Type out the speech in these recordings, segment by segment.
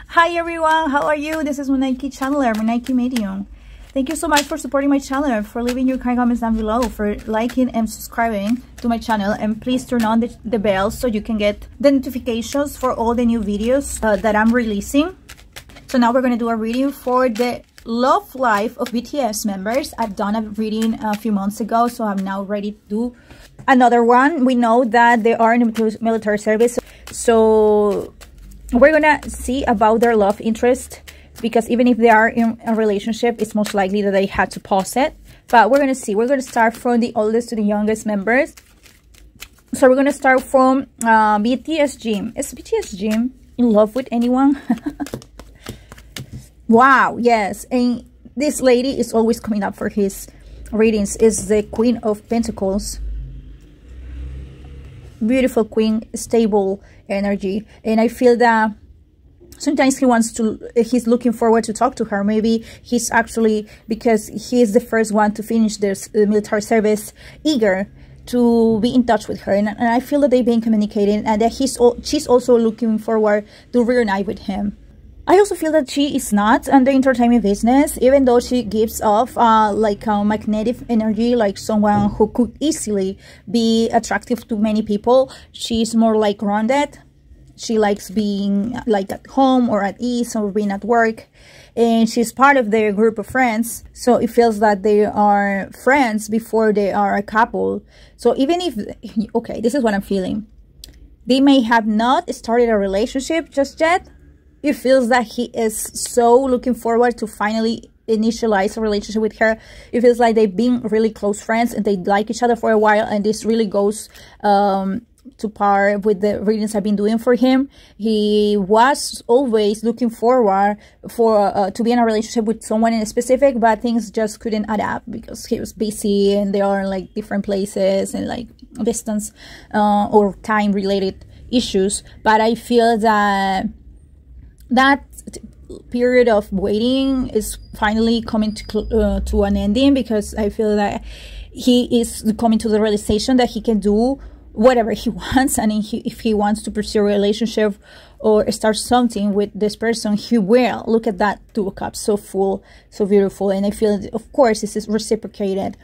Hi everyone, how are you? This is Munaiki Channeler, Munaiki Medium. Thank you so much for supporting my channel, for leaving your kind comments down below, for liking and subscribing to my channel, and please turn on the bell so you can get the notifications for all the new videos that I'm releasing. So now we're going to do a reading for the love life of BTS members. I've done a reading a few months ago, so I'm now ready to do another one. We know that they are in the military service, so we're gonna see about their love interest, because even if they are in a relationship, it's most likely that they had to pause it. But we're gonna see. We're gonna start from the oldest to the youngest members. So we're gonna start from BTS Jim. Is BTS Jim in love with anyone? Wow, yes. And this lady is always coming up for his readings. Is the Queen of Pentacles. Beautiful queen, stable energy. And I feel that sometimes he's looking forward to talk to her. Maybe he's actually, because he's the first one to finish this military service, eager to be in touch with her. And I feel that they've been communicating, and that she's also looking forward to reunite with him. I also feel that she is not in the entertainment business, even though she gives off like a magnetic energy, like someone who could easily be attractive to many people. She's more like grounded. She likes being like at home or at ease or being at work. And she's part of their group of friends. So it feels that they are friends before they are a couple. So even if, okay, this is what I'm feeling. They may have not started a relationship just yet. It feels that he is so looking forward to finally initialize a relationship with her. It feels like they've been really close friends and they like each other for a while, and this really goes to par with the readings I've been doing for him. He was always looking forward to be in a relationship with someone in specific, but things just couldn't add up because he was busy and they are in like different places and like distance or time related issues. But I feel that period of waiting is finally coming to an ending, because I feel that he is coming to the realization that he can do whatever he wants, and if he wants to pursue a relationship or start something with this person, he will. Look at that Two of Cups, so full, so beautiful. And I feel that, of course, this is reciprocated.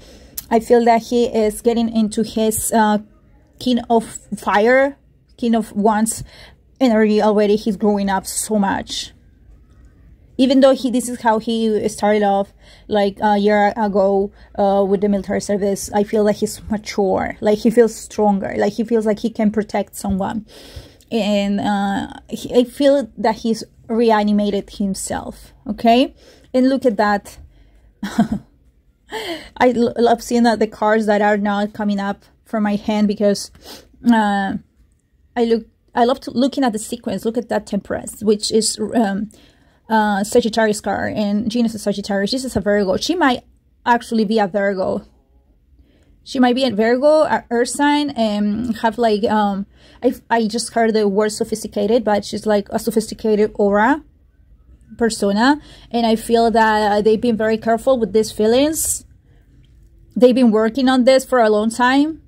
I feel that he is getting into his King of Fire, King of Wands energy already. He's growing up so much, even though this is how he started off like a year ago with the military service. I feel like he's mature, like he feels stronger, like he feels like he can protect someone. And I feel that he's reanimated himself. Okay, and look at that. I love seeing that the cards that are now coming up from my hand, because I love looking at the sequence. Look at that Temperance, which is Sagittarius card, and Venus is Sagittarius. This is a Virgo. She might actually be a Virgo. She might be a Virgo, a Earth sign, and have like I just heard the word sophisticated, but she's like a sophisticated aura persona. And I feel that they've been very careful with these feelings. They've been working on this for a long time,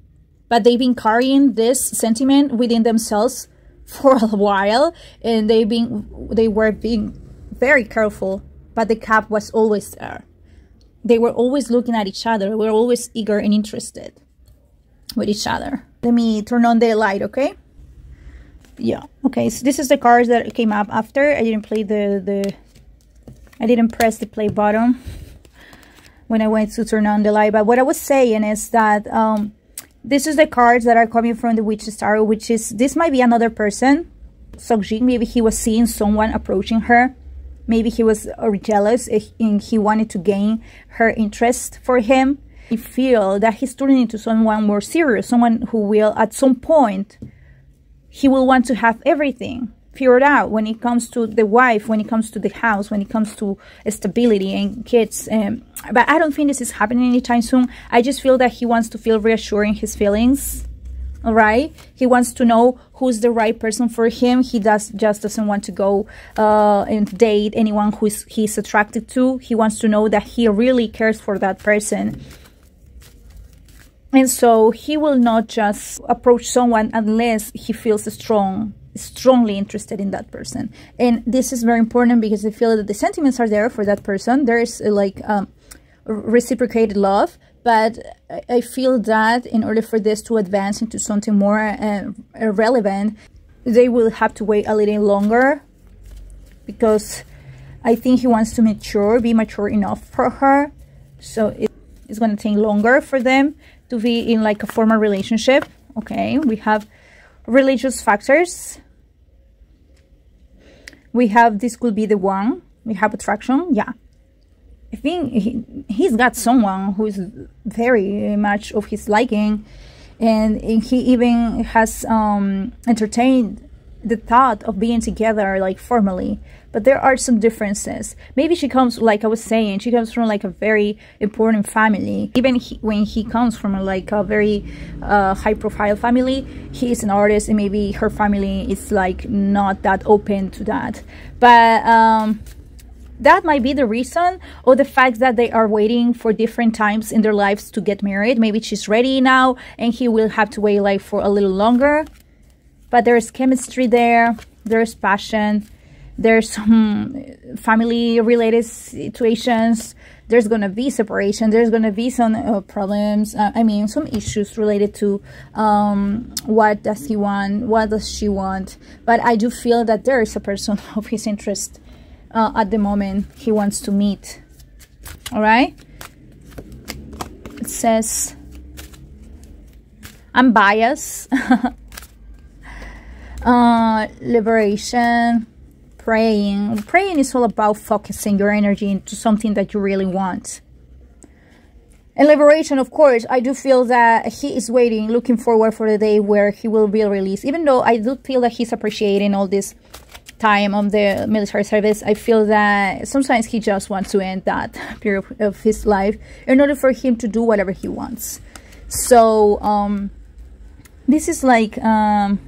but they've been carrying this sentiment within themselves for a while, and they were being very careful, but the cap was always there. They were always looking at each other. We were always eager and interested with each other. Let me turn on the light, okay? Yeah, okay, so this is the cards that came up after. I didn't play I didn't press the play button when I went to turn on the light. But what I was saying is that this is the cards that are coming from the Witch's Tarot, which is, this might be another person. Seokjin, maybe he was seeing someone approaching her. Maybe he was jealous and he wanted to gain her interest for him. I feel that he's turning into someone more serious, someone who will, at some point, he will want to have everything figured out when it comes to the wife, when it comes to the house, when it comes to stability and kids. But I don't think this is happening anytime soon. I just feel that he wants to feel reassured in his feelings. All right, he wants to know who's the right person for him. He just doesn't want to go and date anyone who he's attracted to. He wants to know that he really cares for that person. And so he will not just approach someone unless he feels strong strongly interested in that person. And this is very important because I feel that the sentiments are there for that person. There is like reciprocated love, but I feel that in order for this to advance into something more relevant, they will have to wait a little longer, because I think he wants to be mature enough for her. So it's going to take longer for them to be in like a formal relationship. Okay, we have religious factors. We have, this could be the one. We have attraction. Yeah, I think he's got someone who is very much of his liking, and he even has entertained the thought of being together like formally. But there are some differences. Maybe she comes, like I was saying, she comes from like a very important family. Even when he comes from like a very high profile family, he is an artist, and maybe her family is like not that open to that. But that might be the reason, or the fact that they are waiting for different times in their lives to get married. Maybe she's ready now and he will have to wait like for a little longer. But there's chemistry there, there's passion, there's some family-related situations, there's going to be separation, there's going to be some problems, I mean, some issues related to what does he want, what does she want. But I do feel that there is a person of his interest at the moment he wants to meet. All right? It says, I'm biased. Liberation, praying is all about focusing your energy into something that you really want. And liberation, of course, I do feel that he is waiting, looking forward for the day where he will be released. Even though I do feel that he's appreciating all this time on the military service, I feel that sometimes he just wants to end that period of his life in order for him to do whatever he wants. So this is like a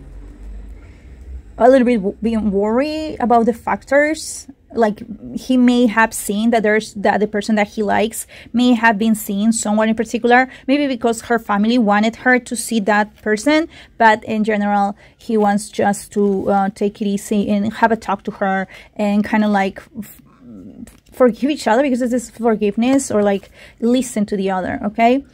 little bit being worried about the factors. Like he may have seen that the person that he likes may have been seeing someone in particular, maybe because her family wanted her to see that person, but in general he wants just to take it easy and have a talk to her and kind of like forgive each other, because this is forgiveness, or like listen to the other. Okay.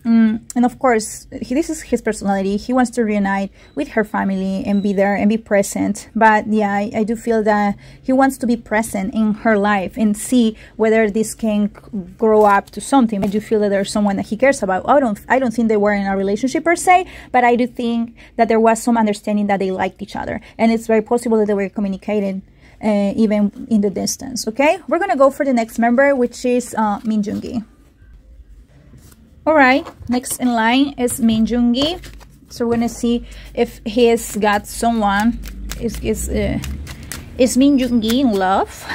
And of course, this is his personality. He wants to reunite with her family and be there and be present. But yeah, I do feel that he wants to be present in her life and see whether this can grow up to something. I do feel that there's someone that he cares about. I don't think they were in a relationship per se, but I do think that there was some understanding that they liked each other, and it's very possible that they were communicating even in the distance. Okay, we're gonna go for the next member, which is Min Joon-gi. Alright, next in line is Min Joon-gi. So we're gonna see if he's got someone. Is Min Joon-gi in love?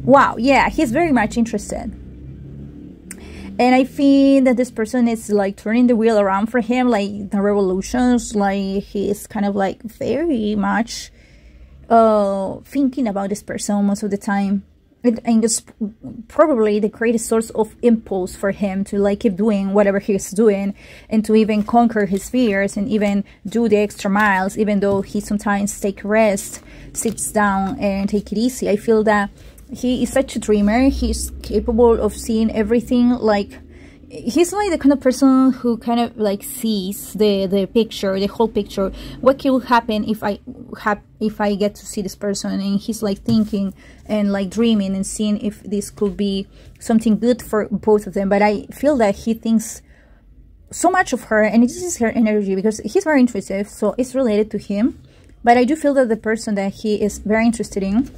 Wow, yeah, he's very much interested. And I think that this person is like turning the wheel around for him, like the revolutions, like he's kind of like very much thinking about this person most of the time. And it's probably the greatest source of impulse for him to like keep doing whatever he's doing, and to even conquer his fears and even do the extra miles, even though he sometimes take rest, sits down and take it easy. I feel that he is such a dreamer. He's capable of seeing everything. Like he's like the kind of person who kind of like sees the picture, the whole picture. What will happen if I get to see this person? And he's like thinking and like dreaming and seeing if this could be something good for both of them. But I feel that he thinks so much of her, and this is her energy, because he's very intuitive, so it's related to him. But I do feel that the person that he is very interested in,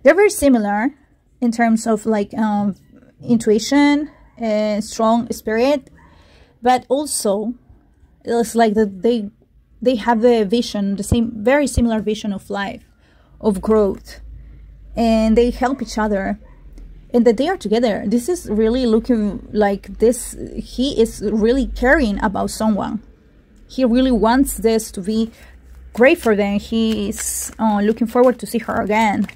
they're very similar in terms of like intuition and strong spirit, but also it's like that they have the vision, the same, very similar vision of life, of growth, and they help each other, and that they are together. This is really looking like this. He is really caring about someone. He really wants this to be great for them. He is looking forward to see her again,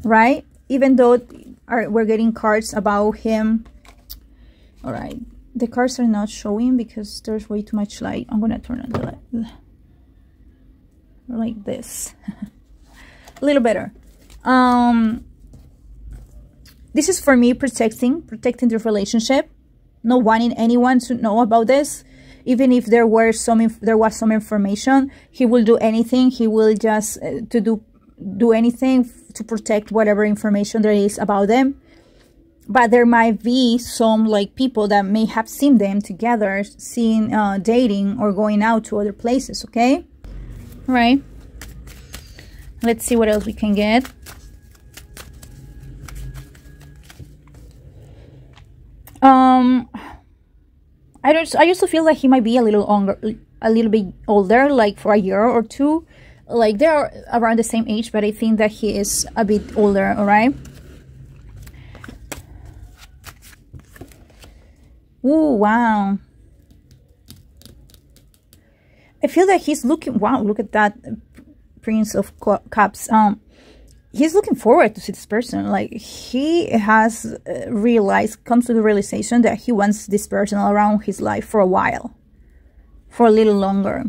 right? Even though we're getting cards about him. All right, the cards are not showing because there's way too much light. I'm gonna turn on the light like this. A little better. This is for me protecting the relationship, not wanting anyone to know about this. Even if there was some information, he will do anything. He will just do anything to protect whatever information there is about them. But there might be some like people that may have seen them together, seen dating or going out to other places. Okay, all right. Let's see what else we can get. I also feel like he might be a little bit older, like for a year or two. Like they're around the same age, but I think that he is a bit older. All right. Ooh, wow. I feel that he's looking. Wow, look at that, Prince of Cups. He's looking forward to see this person. Like he has come to the realization that he wants this person around his life for a while, for a little longer.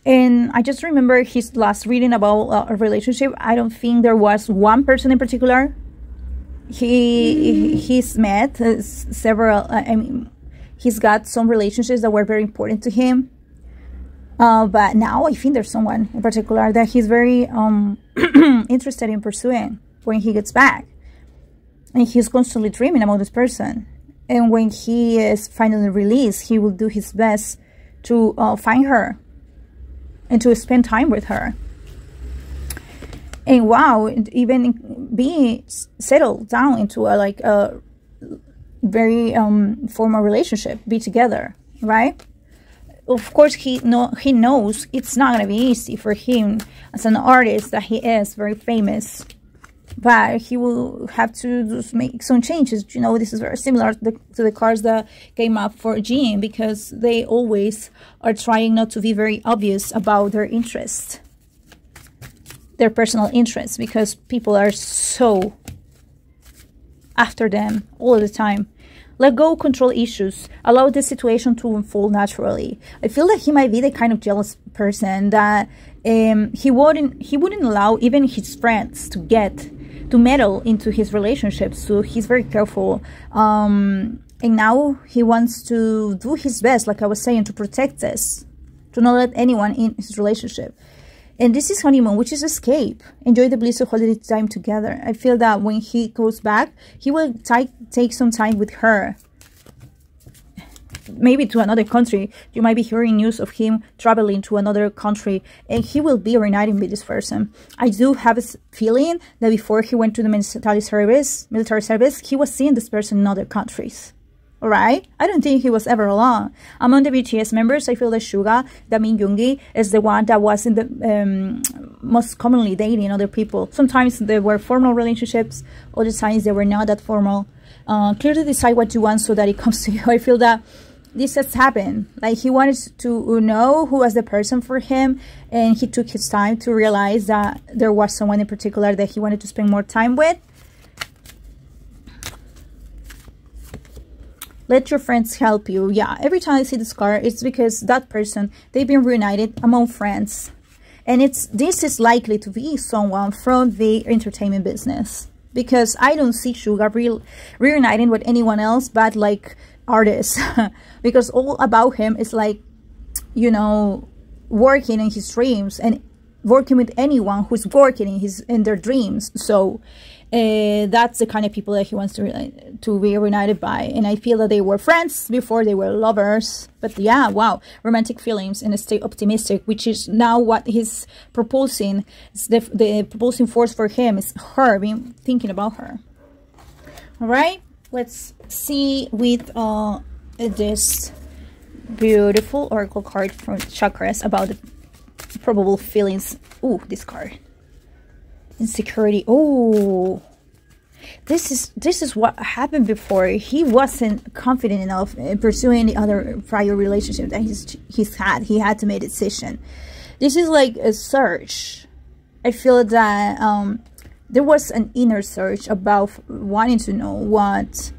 And I just remember his last reading about a relationship. I don't think there was one person in particular. He's met several. I mean, he's got some relationships that were very important to him. But now I think there's someone in particular that he's very interested in pursuing when he gets back. And he's constantly dreaming about this person. And when he is finally released, he will do his best to find her and to spend time with her. And wow, even being settled down into a very formal relationship, be together, right? Of course, he knows it's not going to be easy for him as an artist that he is very famous. But he will have to just make some changes. You know, this is very similar to the cards that came up for Jean, because they always are trying not to be very obvious about their interests, their personal interests, because people are so after them all the time. Let go, control issues. Allow the situation to unfold naturally. I feel that he might be the kind of jealous person that he wouldn't allow even his friends to meddle into his relationships. So he's very careful. And now he wants to do his best, like I was saying, to protect this, to not let anyone in his relationship. And this is honeymoon, which is escape. Enjoy the bliss of holiday time together. I feel that when he goes back, he will take some time with her. Maybe to another country. You might be hearing news of him traveling to another country. And he will be reuniting with this person. I do have a feeling that before he went to the military service, he was seeing this person in other countries. Alright? I don't think he was ever alone. Among the BTS members, I feel that Suga, that Min Yoongi, is the one that was in the most commonly dating other people. Sometimes there were formal relationships, other times they were not that formal. Clearly decide what you want so that it comes to you. I feel that this has happened. Like he wanted to know who was the person for him, and he took his time to realize that there was someone in particular that he wanted to spend more time with. Let your friends help you. Yeah, every time I see this card, it's because that person, they've been reunited among friends. And this is likely to be someone from the entertainment business. Because I don't see Suga reuniting with anyone else but like artists. Because all about him is like, you know, working in his dreams and working with anyone who's working in their dreams. So that's the kind of people that he wants to be reunited by. And I feel that they were friends before they were lovers. But yeah, wow, romantic feelings and stay optimistic, which is now what he's proposing. The proposing force for him is her, thinking about her. All right, let's see with this beautiful oracle card from chakras about the probable feelings. Ooh, this card. Insecurity. Oh, this is what happened before. He wasn't confident enough in pursuing the other prior relationship that he's had. He had to make a decision. This is like a search. I feel that there was an inner search about wanting to know what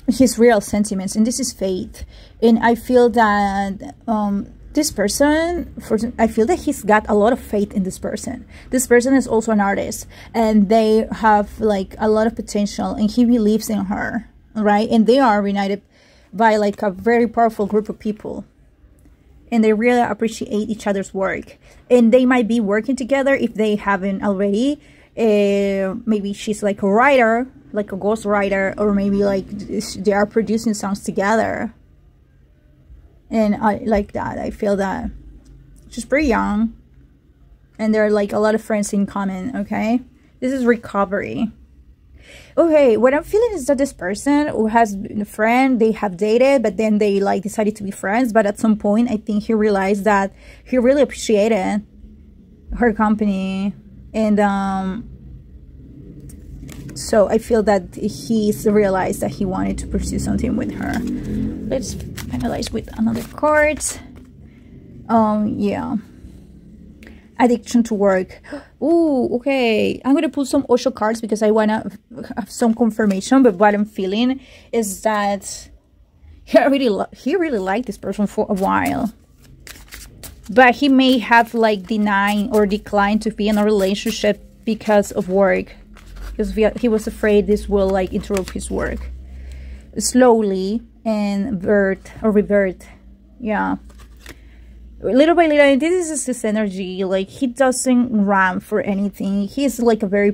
his real sentiments, and this is faith. And I feel that this person, I feel that he's got a lot of faith in this person. This person is also an artist, and they have like a lot of potential, and he believes in her, right? And they are united by like a very powerful group of people, and they really appreciate each other's work. And they might be working together if they haven't already. Maybe she's like a writer, like a ghost writer, or maybe like they are producing songs together. And I like that. I feel that she's pretty young, and there are like a lot of friends in common. Okay, this is recovery. Okay, what I'm feeling is that this person who has been a friend, they have dated, but then they like decided to be friends. But at some point, I think he realized that he really appreciated her company, and so I feel that he's realized that he wanted to pursue something with her. Let's finalize with another card. Yeah. Addiction to work. Ooh, okay. I'm gonna pull some Osho cards because I wanna have some confirmation. But what I'm feeling is that he really liked this person for a while, but he may have like denied or declined to be in a relationship because of work, because he was afraid this will like interrupt his work. Slowly and revert. Yeah, little by little. This is his energy. Like, he doesn't run for anything. He's like a very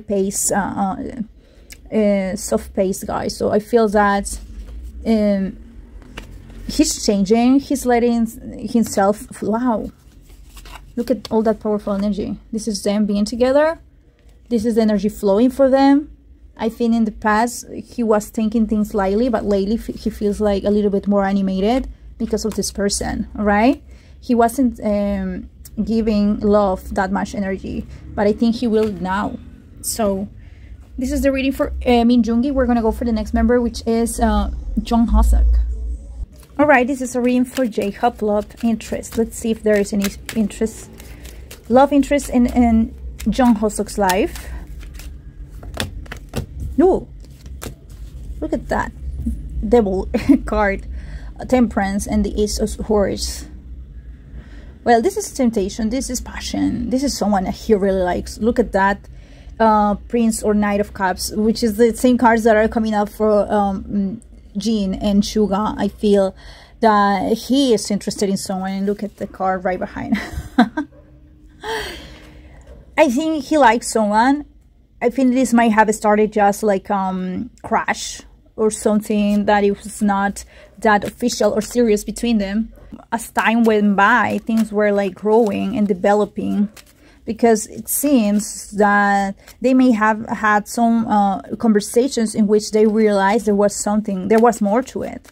soft-paced guy. So I feel that he's changing. He's letting himself. Wow, look at all that powerful energy. This is them being together. This is the energy flowing for them. I think in the past he was taking things lightly, but lately he feels like a little bit more animated because of this person, right? He wasn't giving love that much energy, but I think he will now. So this is the reading for Min Jungi. We're gonna go for the next member, which is Jung Hosuk. All right, this is a reading for Jacob, love interest. Let's see if there is any interest, love interest in Jung Hosuk's life. No, look at that devil card, temperance, and the Ace of Swords. Well, this is temptation, this is passion, this is someone that he really likes. Look at that Prince or Knight of Cups, which is the same cards that are coming up for Jin and Suga. I feel that he is interested in someone, and look at the card right behind. I think he likes someone. I think this might have started just like crush or something, that it was not that official or serious between them. As time went by, things were like growing and developing, because it seems that they may have had some conversations in which they realized there was more to it.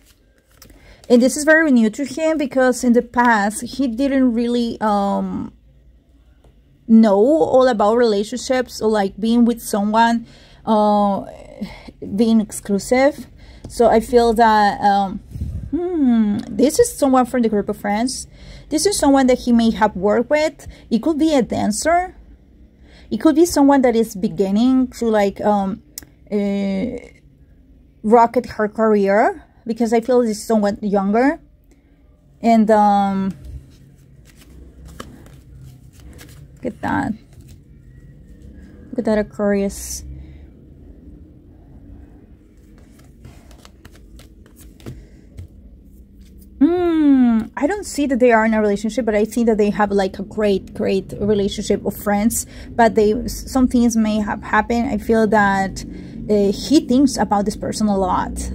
And this is very new to him, because in the past he didn't really know all about relationships, or like being with someone, being exclusive. So I feel that this is someone from the group of friends. This is someone that he may have worked with. It could be a dancer. It could be someone that is beginning to like rocket her career, because I feel this is someone younger. And look at that. Look at that Aquarius. I don't see that they are in a relationship, but I think that they have like a great relationship of friends. But some things may have happened. I feel that he thinks about this person a lot.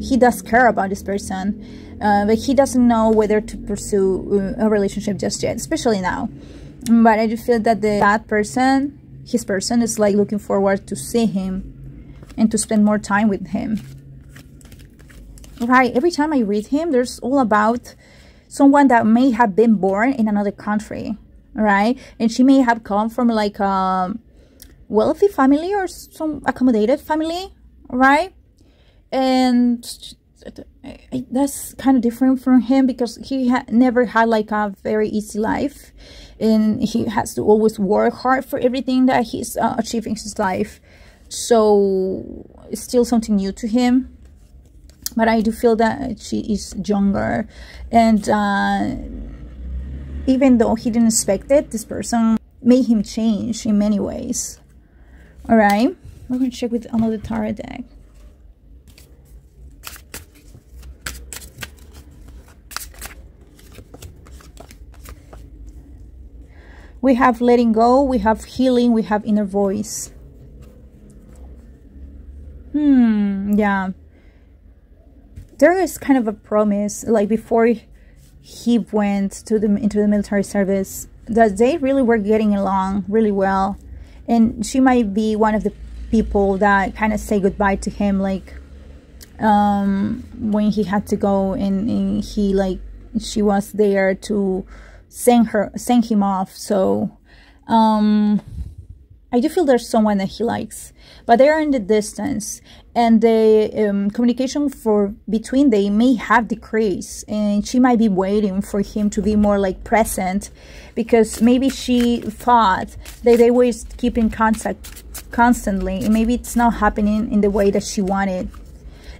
He does care about this person, but he doesn't know whether to pursue a relationship just yet, especially now. But I just feel that his person is like looking forward to see him and to spend more time with him. Right, every time I read him, there's all about someone that may have been born in another country, right? And she may have come from like a wealthy family or some accommodated family, right? And that's kind of different from him, because he never had like a very easy life, and he has to always work hard for everything that he's achieving in his life. So it's still something new to him. but I do feel that she is younger, and even though he didn't expect it, this person made him change in many ways. All right, we're going to check with another tarot deck. We have letting go, we have healing, we have inner voice. Yeah. There is kind of a promise, like before he went into the military service, that they really were getting along really well. And she might be one of the people that kind of say goodbye to him, like when he had to go, and he, like, she was there to send him off. So I do feel there's someone that he likes, but they are in the distance, and the communication between them may have decreased, and she might be waiting for him to be more like present, because maybe she thought that they were keeping contact constantly, and maybe it's not happening in the way that she wanted,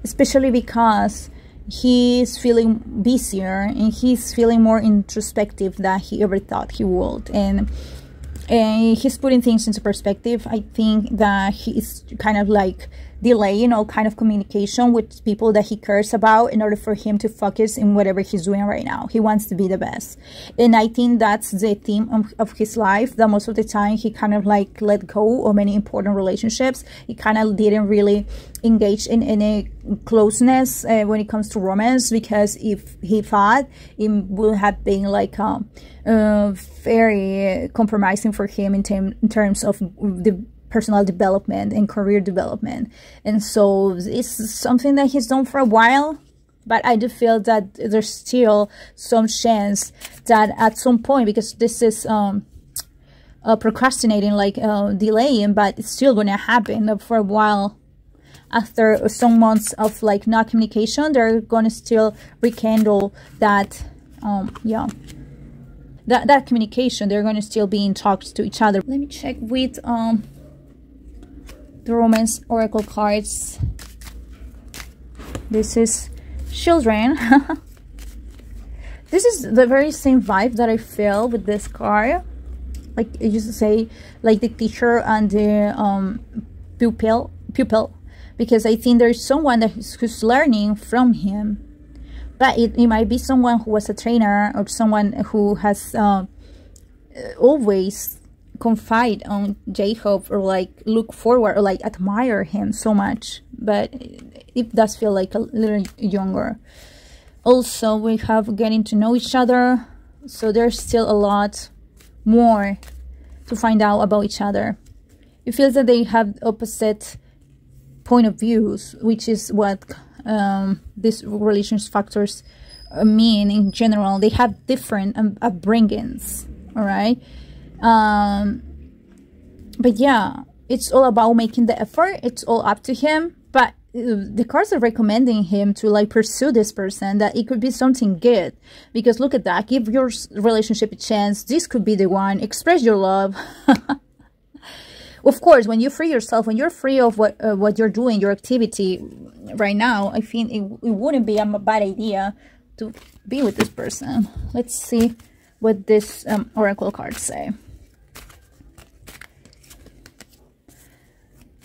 especially because he's feeling busier and he's feeling more introspective than he ever thought he would, and he's putting things into perspective. I think that he's kind of like delaying all kind of communication with people that he cares about in order for him to focus in whatever he's doing right now. He wants to be the best, and I think that's the theme of his life, that most of the time he kind of like let go of many important relationships. He kind of didn't really engage in any closeness when it comes to romance, because if he thought it would have been like very compromising for him in terms of the personal development and career development. And so it's something that he's done for a while, but I do feel that there's still some chance that at some point, because this is procrastinating, like delaying, but it's still going to happen for a while. After some months of like not communication, they're going to still rekindle that yeah, that communication. They're going to still be in talks to each other. Let me check with the Romance Oracle cards. This is children. This is the very same vibe that I feel with this card. Like I used to say, like the teacher and the pupil, because I think there's someone who's learning from him. But it might be someone who was a trainer, or someone who has always confide on Jacob, or like look forward, or like admire him so much. But it does feel like a little younger. Also, we have getting to know each other, so there's still a lot more to find out about each other. It feels that they have opposite point of views, which is what these relationship factors mean in general. They have different upbringings, all right? But yeah, it's all about making the effort. It's all up to him, but the cards are recommending him to like pursue this person, that it could be something good, because look at that, give your relationship a chance. This could be the one. Express your love. Of course, when you free yourself, when you're free of what you're doing, your activity right now, I think it wouldn't be a bad idea to be with this person. Let's see what this oracle cards say.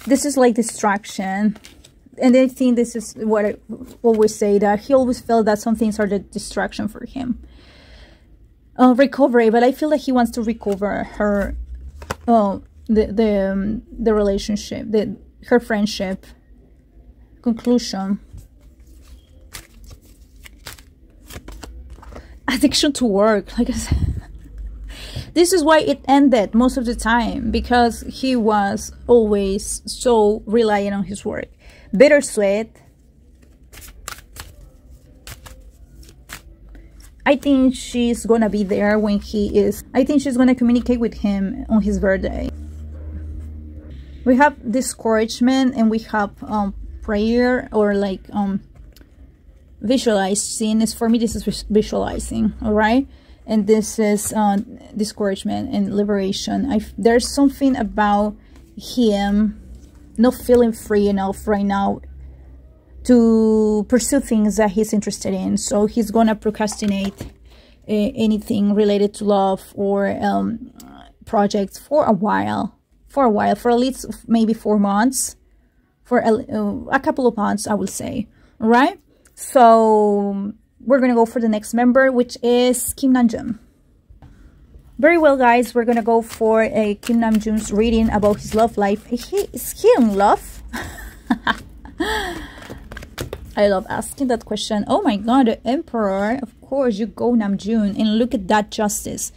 This is like distraction. And I think this is what I always say, that he always felt that some things are the distraction for him. Recovery, but I feel that he wants to recover her, the relationship, her friendship. Conclusion. Addiction to work, like I said. This is why it ended most of the time, because he was always so reliant on his work. Bittersweet. I think she's gonna be there when he is. I think she's gonna communicate with him on his birthday. We have discouragement, and we have prayer, or like visualizing. For me, this is visualizing, all right? And this is discouragement and liberation. There's something about him not feeling free enough right now to pursue things that he's interested in. So he's gonna procrastinate anything related to love or projects for a while, for at least maybe 4 months, for a couple of months, I would say. All right, so we're gonna go for the next member, which is Kim Namjoon. Very well, guys, we're gonna go for a Kim Namjoon's reading about his love life. Is he in love? I love asking that question. Oh my god, the Emperor. Of course, you go Namjoon, and look at that justice.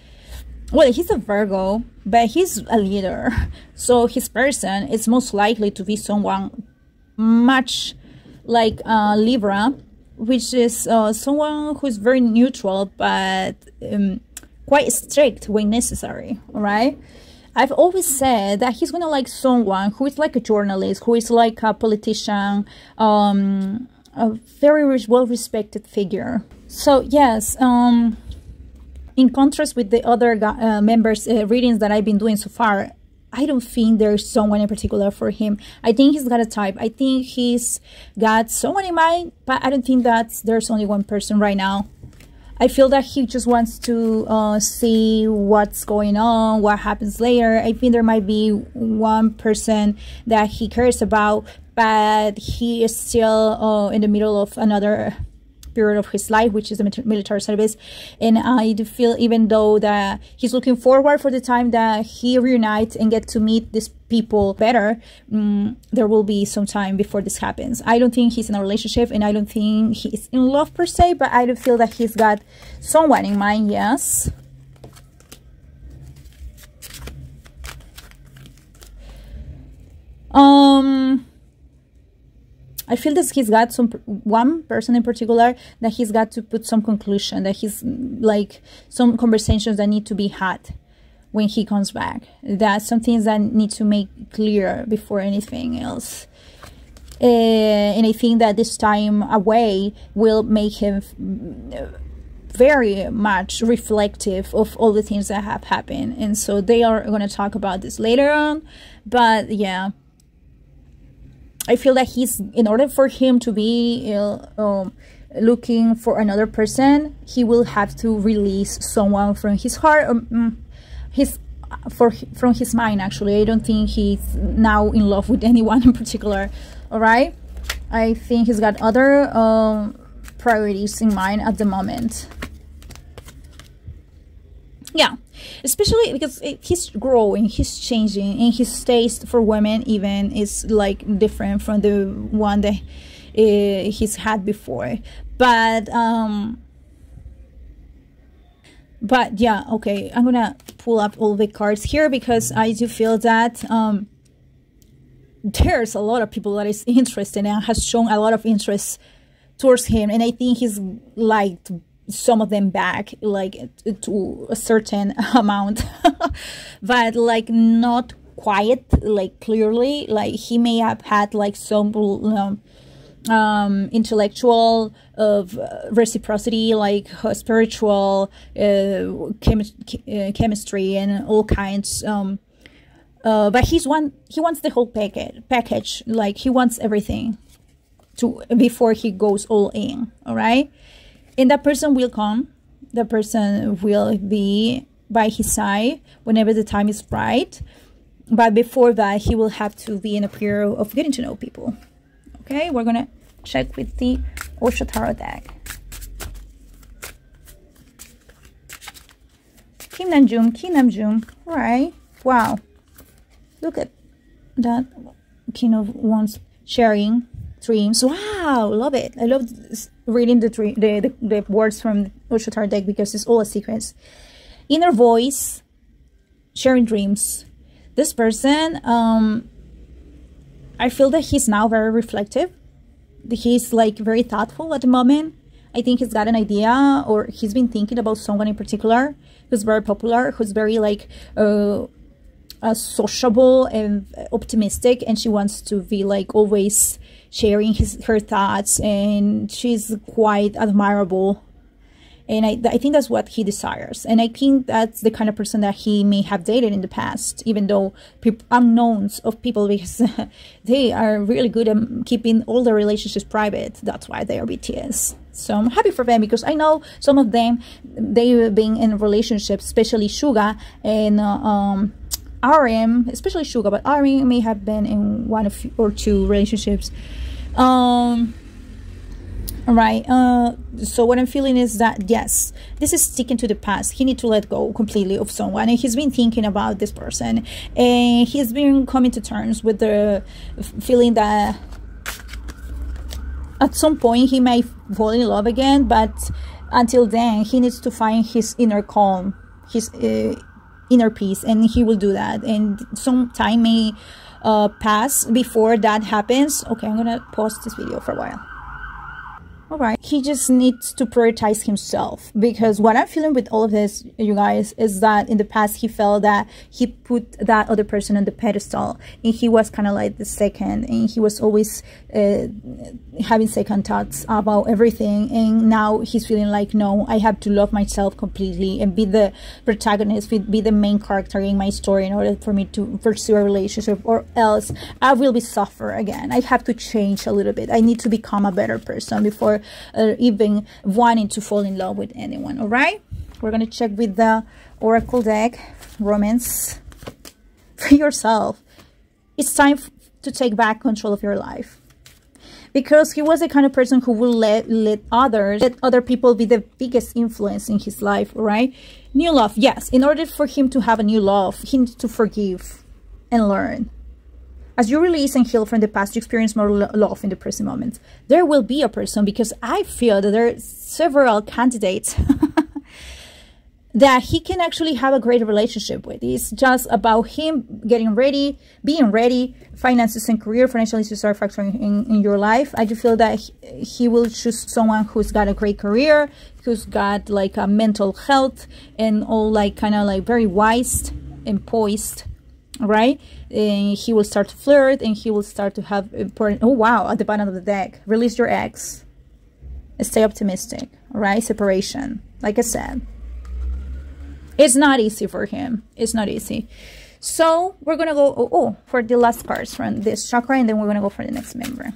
Well, he's a Virgo, but he's a leader, so his person is most likely to be someone much like Libra, which is someone who's very neutral but quite strict when necessary. All right, I've always said that he's gonna like someone who is like a journalist, who is like a politician, a very well-respected figure. So yes, in contrast with the other members' readings that I've been doing so far, I don't think there's someone in particular for him. I think he's got a type. I think he's got someone in mind, but I don't think that there's only one person right now. I feel that he just wants to see what's going on, what happens later. I think there might be one person that he cares about, but he is still in the middle of another period of his life, which is the military service. And I do feel, even though that he's looking forward for the time that he reunites and get to meet these people better, there will be some time before this happens. I don't think he's in a relationship, and I don't think he's in love per se, but I do feel that he's got someone in mind. Yes. I feel that he's got one person in particular that he's got to put some conclusion, that he's like some conversations that need to be had when he comes back. That's some things that need to make clear before anything else. And I think that this time away will make him very much reflective of all the things that have happened. And so they are going to talk about this later on. But yeah, I feel that in order for him to be looking for another person, he will have to release someone from his heart, from his mind. Actually, I don't think he's now in love with anyone in particular. All right, I think he's got other priorities in mind at the moment. Yeah, especially because he's growing, he's changing, and his taste for women even is like different from the one that he's had before. But yeah, okay, I'm gonna pull up all the cards here because I do feel that there's a lot of people that is interested and has shown a lot of interest towards him, and I think he's liked some of them back, like to a certain amount, but like not quite like clearly. Like he may have had like some intellectual of reciprocity, like spiritual chemistry and all kinds, but he wants the whole package, like he wants everything before he goes all in. All right. And that person will come. The person will be by his side whenever the time is right. But before that, he will have to be in a period of getting to know people. Okay, we're going to check with the Osho Tarot deck. Kim Namjoon. All right. Wow. Look at that. King of Wands sharing dreams. Wow, love it. I love reading the words from Osho Tarot deck because it's all a sequence. Inner voice, sharing dreams. This person, I feel that he's now very reflective. He's like very thoughtful at the moment. I think he's got an idea, or he's been thinking about someone in particular who's very popular, who's very like sociable and optimistic, and she wants to be like always sharing her thoughts, and she's quite admirable. And I think that's what he desires. And I think that's the kind of person that he may have dated in the past, even though unknowns of people, because they are really good at keeping all their relationships private. That's why they are BTS. So I'm happy for them, because I know some of them, they've been in relationships, especially Suga and RM, especially Suga, but RM may have been in one or two relationships. All right, so what I'm feeling is that, yes, this is sticking to the past. He needs to let go completely of someone, and he's been thinking about this person, and he's been coming to terms with the feeling that at some point he may fall in love again, but until then he needs to find his inner calm, his inner peace, and he will do that. And some time may pass before that happens. Okay, I'm gonna pause this video for a while. Alright, he just needs to prioritize himself, because what I'm feeling with all of this, you guys, is that in the past he felt that he put that other person on the pedestal, and he was kind of like the second, and he was always having second thoughts about everything. And now he's feeling like, no, I have to love myself completely and be the protagonist, be the main character in my story in order for me to pursue a relationship, or else I will be suffer again. I have to change a little bit. I need to become a better person before even wanting to fall in love with anyone. All right, we're gonna check with the oracle deck. Romance for yourself. It's time to take back control of your life, because he was the kind of person who will let other people be the biggest influence in his life. All right, new love. Yes, in order for him to have a new love, he needs to forgive and learn. As you release and heal from the past, you experience more love in the present moment. There will be a person, because I feel that there are several candidates that he can actually have a great relationship with. It's just about him getting ready, being ready. Finances and career, financial issues are factoring in your life. I do feel that he will choose someone who's got a great career, who's got like a mental health, and all like kind of like very wise and poised. Right, and he will start to flirt, and he will start to have important. Oh wow, at the bottom of the deck, release your ex, stay optimistic. All right, separation. Like I said, it's not easy for him. It's not easy. So we're gonna go for the last cards from this chakra, and then we're gonna go for the next member.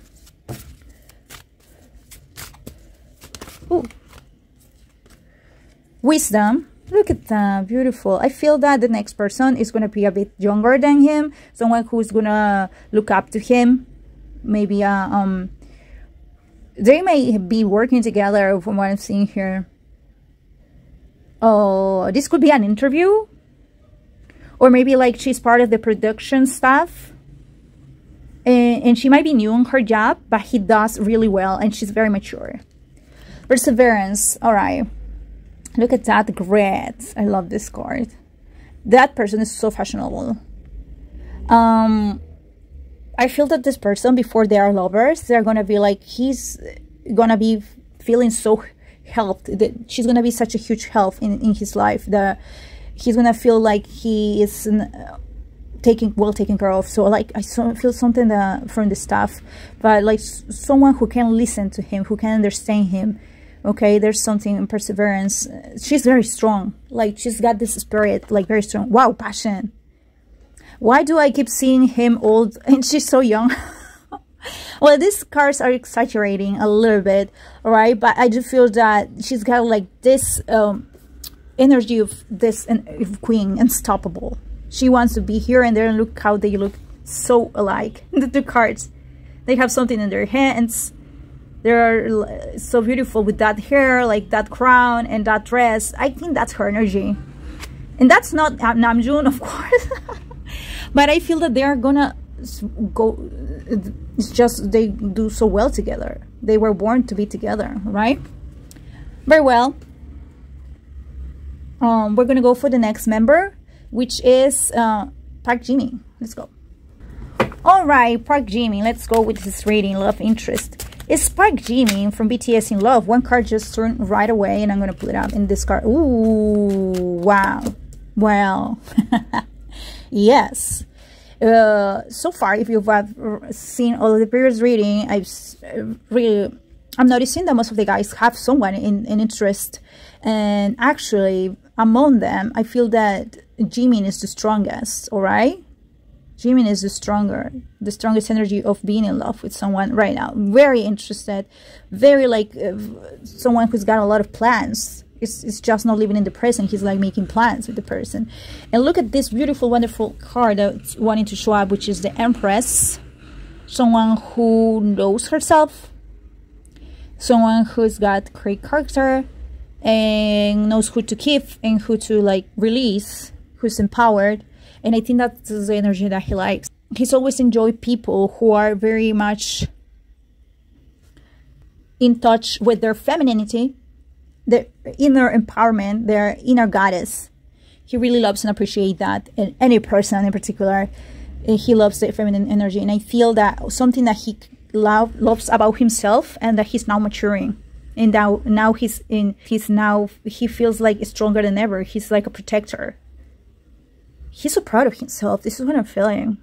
Ooh. Wisdom. Look at that, beautiful. I feel that the next person is going to be a bit younger than him, someone who's going to look up to him. Maybe they may be working together from what I'm seeing here. Oh, this could be an interview, or maybe like she's part of the production staff, and she might be new on her job, but he does really well, and she's very mature. Perseverance. All right. Look at that, great. I love this card. That person is so fashionable. I feel that this person, before they are lovers, they're gonna be like, he's gonna be feeling so helped. That she's gonna be such a huge help in his life. That he's gonna feel like he is well taken care of. So like I feel something from the staff, but like someone who can listen to him, who can understand him. Okay, there's something in perseverance. She's very strong. Like, she's got this spirit, like, very strong. Wow, passion. Why do I keep seeing him old and she's so young? Well, these cards are exaggerating a little bit, all right? But I do feel that she's got, like, this energy of this queen, unstoppable. She wants to be here and there, and look how they look so alike. The two cards. They have something in their hands. They're so beautiful with that hair, like that crown and that dress. I think that's her energy. And that's not Namjoon, of course. But I feel that they're gonna go. It's just they do so well together. They were born to be together, right? Very well. We're gonna go for the next member, which is Park Jimin. Let's go. All right, Park Jimin. Let's go with his reading, love interest. Is Park Jimin from BTS in love? One card just turned right away, and I'm going to put it up in this card. Ooh, wow. Well, yes. So far, if you've seen all of the previous reading, I've really I'm noticing that most of the guys have someone in interest, and actually among them, I feel that Jimin is the strongest. All right, Jimin is the strongest energy of being in love with someone right now. Very interested, very like someone who's got a lot of plans. It's just not living in the present. He's like making plans with the person. And look at this beautiful, wonderful card that's wanting to show up, which is the Empress. Someone who knows herself. Someone who's got great character and knows who to keep and who to like release, who's empowered. And I think that's the energy that he likes. He's always enjoyed people who are very much in touch with their femininity, their inner empowerment, their inner goddess. He really loves and appreciates that in any person in particular. He loves the feminine energy, and I feel that something that he loves about himself, and that he's now maturing, and now he feels like stronger than ever. He's like a protector. He's so proud of himself. This is what I'm feeling,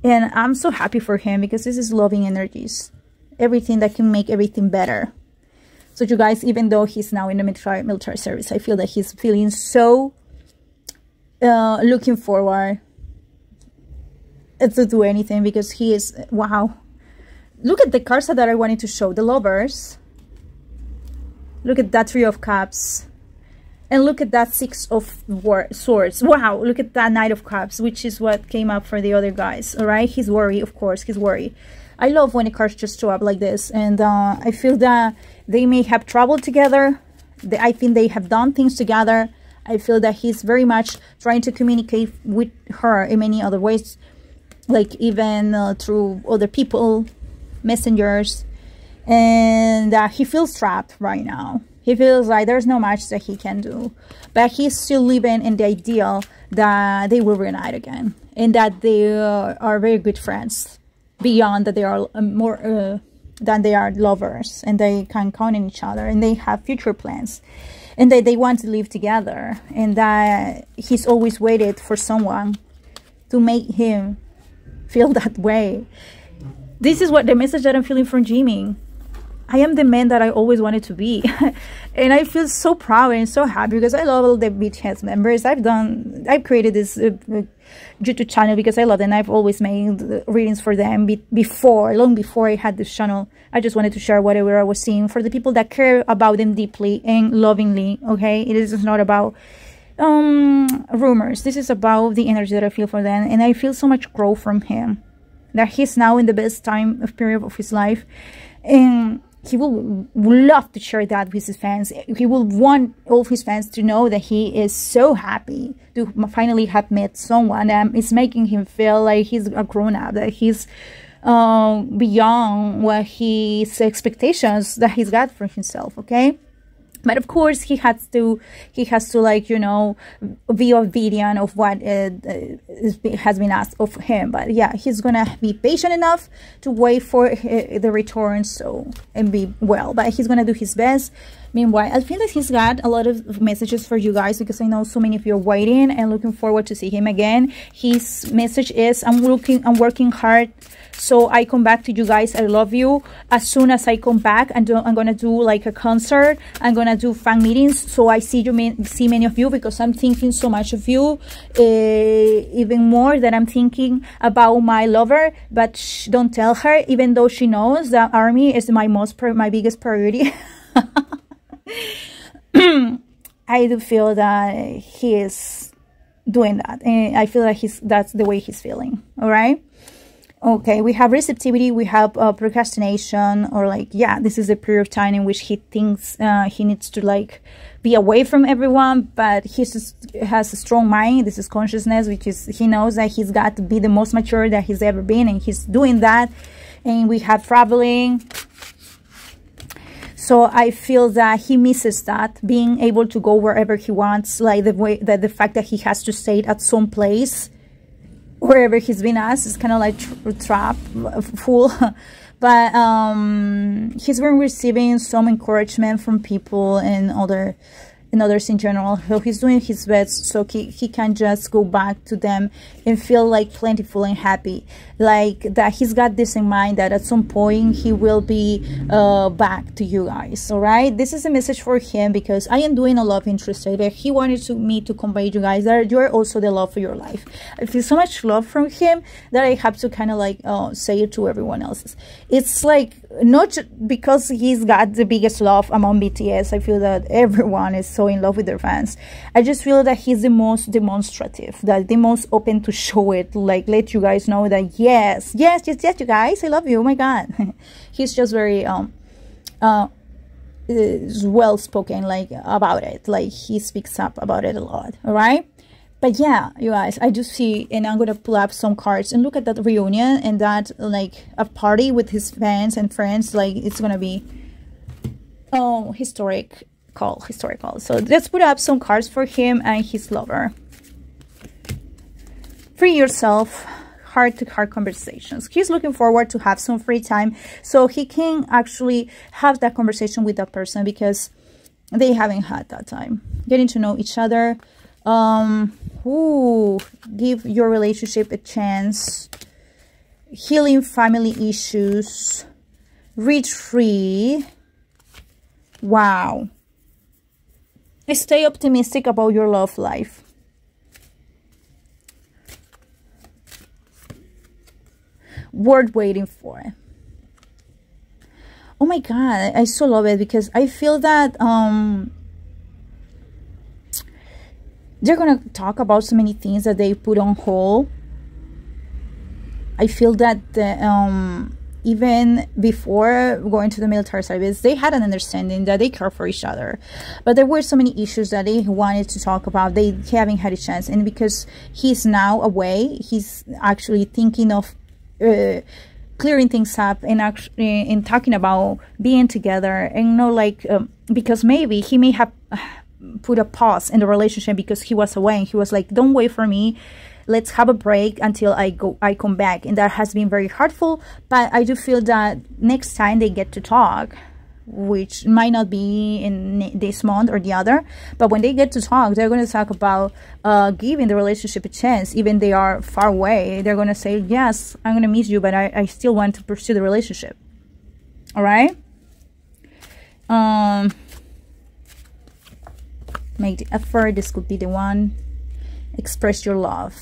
and I'm so happy for him, because this is loving energies, everything that can make everything better. So you guys, even though he's now in the military service, I feel that he's feeling so looking forward to do anything, because he is, wow. Look at the cards that I wanted to show. The Lovers. Look at that Three of Cups. And look at that Six of Swords. Wow, look at that Knight of Cups, which is what came up for the other guys. All right, he's worried, of course, he's worried. I love when the cards just show up like this, and I feel that they may have traveled together. I think they have done things together. I feel that he's very much trying to communicate with her in many other ways, like even through other people, messengers, and he feels trapped right now. He feels like there's no much that he can do, but he's still living in the ideal that they will reunite again, and that they are very good friends, beyond that they are more than they are lovers, and they can count on each other, and they have future plans, and they want to live together, and that he's always waited for someone to make him feel that way. This is what the message that I'm feeling from Jimin. I am the man that I always wanted to be. And I feel so proud and so happy, because I love all the BTS members. I've created this YouTube channel because I love them. I've always made readings for them long before I had this channel. I just wanted to share whatever I was seeing for the people that care about them deeply and lovingly. Okay, it is not about rumors. This is about the energy that I feel for them, and I feel so much growth from him, that he's now in the best time of period of his life, and he will love to share that with his fans. He will want all of his fans to know that he is so happy to finally have met someone that is making him feel like he's a grown-up, that he's beyond what his expectations that he's got for himself. Okay, but of course he has to like, you know, be obedient of what has been asked of him. But yeah, he's gonna be patient enough to wait for the return, and be well, but he's gonna do his best. Meanwhile, I feel that he's got a lot of messages for you guys, because I know so many of you are waiting and looking forward to see him again. His message is, I'm working hard, so I come back to you guys. I love you. As soon as I come back, I'm gonna do like a concert. I'm gonna do fan meetings, so I see many of you, because I'm thinking so much of you, even more than I'm thinking about my lover. But don't tell her, even though she knows that army is my biggest priority. I do feel that he is doing that, and I feel that that's the way he's feeling. All right. Okay, we have receptivity, we have procrastination, or like, yeah, this is a period of time in which he thinks he needs to like be away from everyone, but he has a strong mind. This is consciousness, which is, he knows that he's got to be the most mature that he's ever been, and he's doing that. And we have traveling. So I feel that he misses that, being able to go wherever he wants, like the fact that he has to stay at some place wherever he's been asked is kind of like trap full. But he's been receiving some encouragement from people and other and others in general. So he's doing his best so he can just go back to them and feel like plentiful and happy, like that he's got this in mind, that at some point he will be back to you guys. All right, this is a message for him, because I am doing a love interest today. He wanted me to convey to you guys that you're also the love of your life. I feel so much love from him that I have to kind of like say it to everyone else. It's like, not because he's got the biggest love among BTS. I feel that everyone is so in love with their fans. I just feel that he's the most demonstrative, that the most open to show it, like let you guys know that yes, you guys, I love you. Oh my God. He's just very well spoken, like about it, like he speaks up about it a lot. All right. But yeah, you guys, I do see, and I'm gonna pull up some cards and look at that reunion and that like a party with his fans and friends. Like it's gonna be historical. So let's put up some cards for him and his lover. Free yourself. Heart-to-heart conversations. He's looking forward to have some free time so he can actually have that conversation with that person, because they haven't had that time getting to know each other. Give your relationship a chance. Healing family issues. Reach free. Wow. Stay optimistic about your love life. Worth waiting for. Oh my God, I so love it, because I feel that they're gonna talk about so many things that they put on hold. I feel that even before going to the military service, they had an understanding that they care for each other, but there were so many issues that they wanted to talk about. They haven't had a chance, and because he's now away, he's actually thinking of clearing things up and actually in talking about being together. And like because maybe he may have put a pause in the relationship because he was away, and he was like, don't wait for me, let's have a break until I come back. And that has been very hurtful. But I do feel that next time they get to talk, which might not be in this month or the other, but when they get to talk, they're going to talk about giving the relationship a chance. Even they are far away, they're going to say, yes, I'm going to miss you, but I still want to pursue the relationship. All right. Make the effort. This could be the one. Express your love.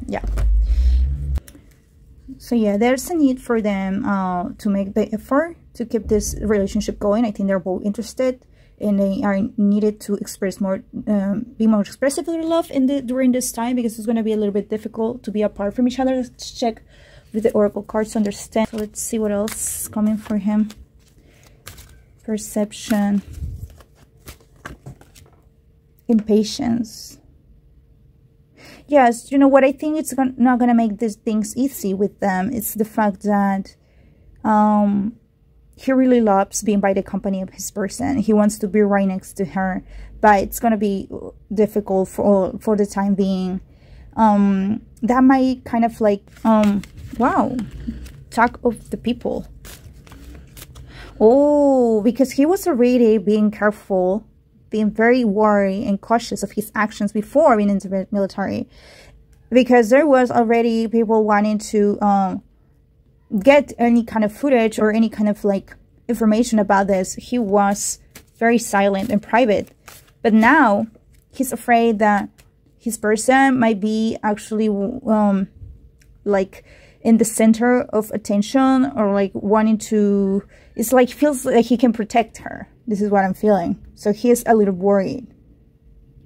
Yeah. So yeah, there's a need for them to make the effort to keep this relationship going. I think they're both interested, and they are needed to express more, be more expressive of their love during this time, because it's going to be a little bit difficult to be apart from each other. Let's check with the oracle cards to understand. So let's see what else is coming for him. Perception. Impatience. Yes, you know what, I think it's not going to make these things easy with them. It's the fact that he really loves being by the company of his person. He wants to be right next to her, but it's going to be difficult for the time being. That might kind of like, wow, talk of the people. Oh, because he was already being careful, being very worried and cautious of his actions before being into the military, because there was already people wanting to get any kind of footage or any kind of like information about this. He was very silent and private, but now he's afraid that his person might be actually like in the center of attention, or like wanting to, it's like feels like he can protect her. This is what I'm feeling. So he's a little worried.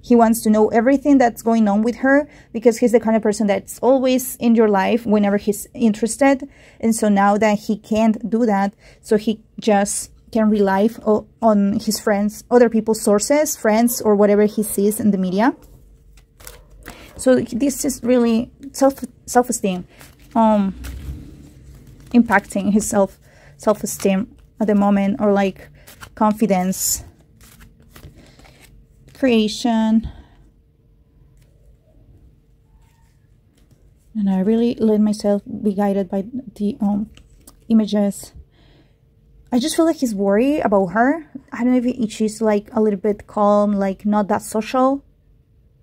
He wants to know everything that's going on with her, because he's the kind of person that's always in your life whenever he's interested. And so now that he can't do that, so he just can rely on his friends, other people's sources, friends, or whatever he sees in the media. So this is really self-esteem, impacting his self-esteem at the moment, or like confidence. Creation. And I really let myself be guided by the images. I just feel like he's worried about her. I don't know if she's like a little bit calm, like not that social.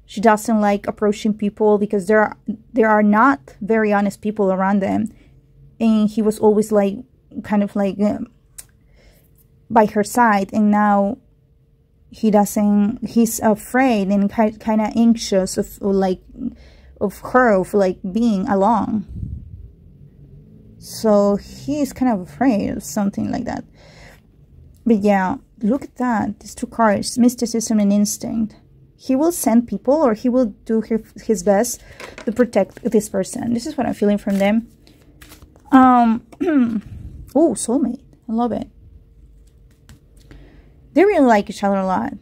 She doesn't like approaching people because there are not very honest people around them. And he was always like, kind of like by her side. And now he's afraid and kind of anxious of her, of like being alone. So he's kind of afraid of something like that. But yeah, look at that. These two cards, mysticism and instinct. He will send people, or he will do his best to protect this person. This is what I'm feeling from them. Oh, soulmate. I love it. They really like each other a lot.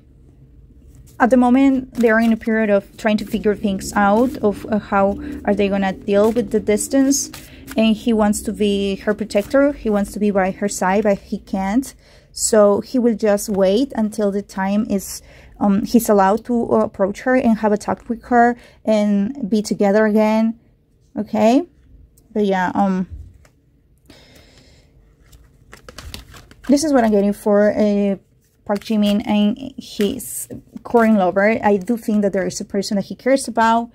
At the moment, they're in a period of trying to figure things out, of how are they going to deal with the distance. And he wants to be her protector. He wants to be by her side, but he can't. So he will just wait until the time is, he's allowed to approach her and have a talk with her and be together again. Okay? But yeah, this is what I'm getting for Park Jimin and his current lover. I do think that there is a person that he cares about.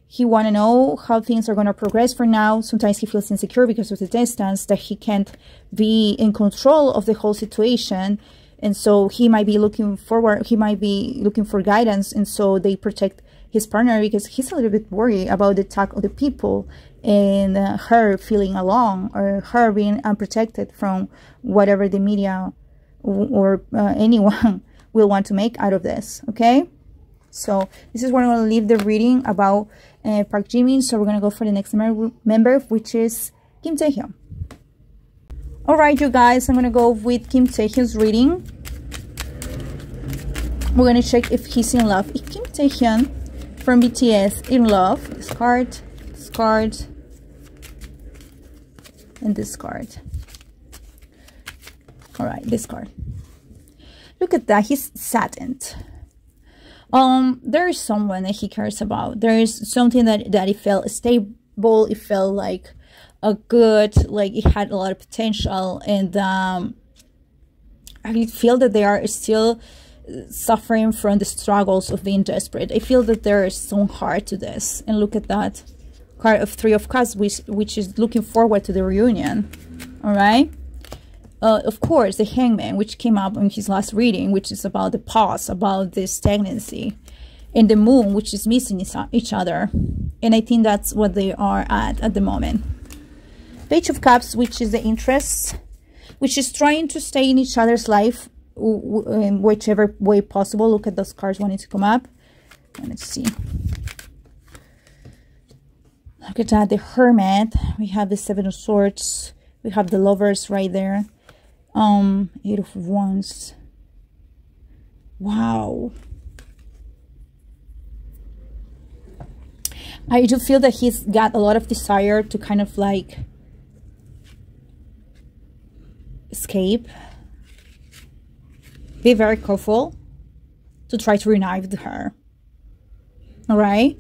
He want to know how things are going to progress for now. Sometimes he feels insecure because of the distance, that he can't be in control of the whole situation. And so he might be looking forward, he might be looking for guidance. And so they protect his partner because he's a little bit worried about the attack of the people and her feeling alone, or her being unprotected from whatever the media or anyone will want to make out of this. Okay? So this is where I'm going to leave the reading about Park Jimin. So we're going to go for the next member, which is Kim Taehyun. Alright, you guys, I'm going to go with Kim Taehyun's reading. We're going to check if he's in love. If Kim Taehyun from BTS in love. This card, and this card. Alright, this card. Look at that. He's saddened. There is someone that he cares about. There is something that he felt stable. It felt like a good, like it had a lot of potential. And I feel that they are still suffering from the struggles of being desperate. I feel that there is some heart to this. And look at that card of Three of Cups, which is looking forward to the reunion. All right. Of course, the Hangman, which came up in his last reading, which is about the pause, about the stagnancy, and the Moon, which is missing each other. And I think that's what they are at the moment. Page of Cups, which is the interest, which is trying to stay in each other's life in whichever way possible. Look at those cards wanting to come up. And let's see. Look at that, the Hermit. We have the Seven of Swords. We have the Lovers right there. Eight of Wands. Wow. I do feel that he's got a lot of desire to kind of like escape. Be very careful to try to reunite with her. Alright?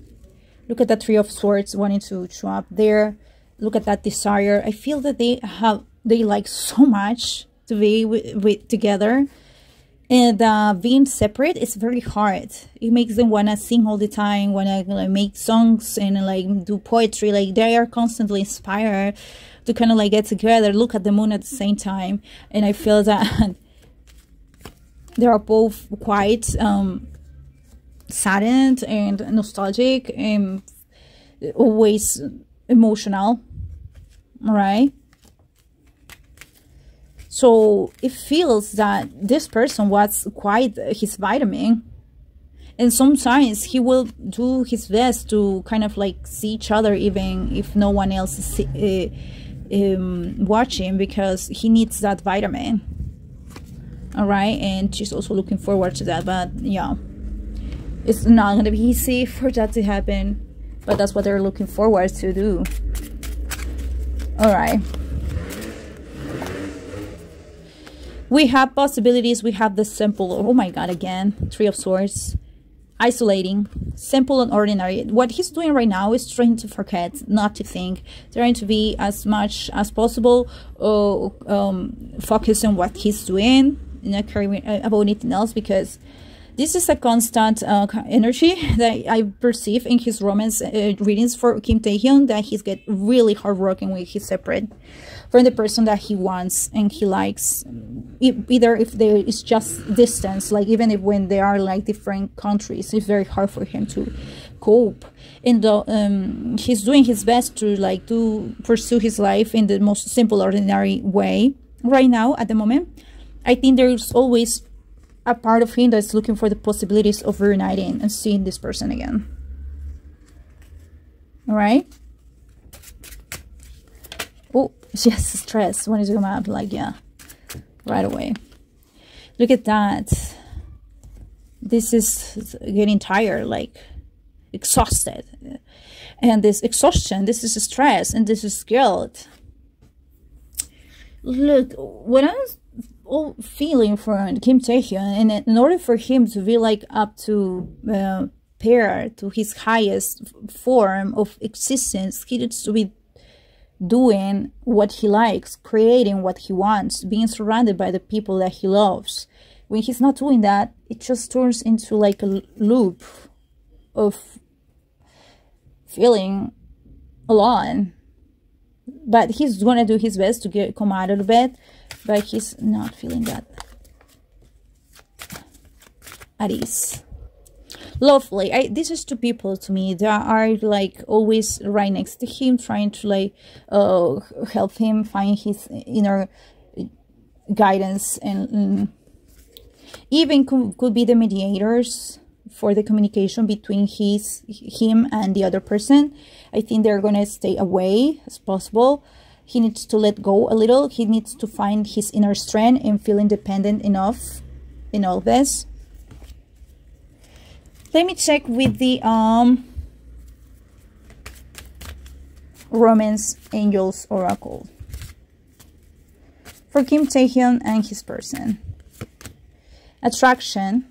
Look at that Three of Swords wanting to show up there. Look at that desire. I feel that they like so much to be with together, and being separate is very hard. It makes them want to sing all the time, want to like make songs and like do poetry. Like they are constantly inspired to kind of like get together, look at the moon at the same time. And I feel that they are both quite saddened and nostalgic and always emotional. All right. So it feels that this person was quite his vitamin. And sometimes he will do his best to kind of like see each other even if no one else is watching, because he needs that vitamin. Alright, and she's also looking forward to that. But yeah, it's not going to be easy for that to happen. But that's what they're looking forward to do. Alright. We have possibilities. We have the simple, oh my god, again, Three of Swords. isolating, simple and ordinary. What he's doing right now is trying to forget, not to think, trying to be as much as possible focus on what he's doing, not caring about anything else, because this is a constant energy that I perceive in his romance readings for Kim Tae-hyun, that he's get really heartbroken when he's separate from the person that he wants and he likes, either if there is just distance, like even if when they are like different countries, it's very hard for him to cope. And he's doing his best to pursue his life in the most simple, ordinary way right now at the moment. I think there's always a part of him that's looking for the possibilities of reuniting and seeing this person again. All right. Oh, yes, stress. When it's come up, like, yeah, right away. Look at that. This is getting tired, like exhausted. And this exhaustion, this is stress, and this is guilt. Look, when I was feeling for Kim Tae-hyun, and in order for him to be like up to pair to his highest form of existence, he needs to be doing what he likes, creating what he wants, being surrounded by the people that he loves. When he's not doing that, it just turns into like a loop of feeling alone. But he's gonna do his best to come out of bed, but he's not feeling that at ease. Lovely. This is two people to me that are like always right next to him, trying to like help him find his inner guidance, and even could be the mediators for the communication between him and the other person. I think they're gonna stay away as possible. He needs to let go a little. He needs to find his inner strength and feel independent enough in all this. Let me check with the Romance Angels Oracle for Kim Tae-hyun and his person. Attraction.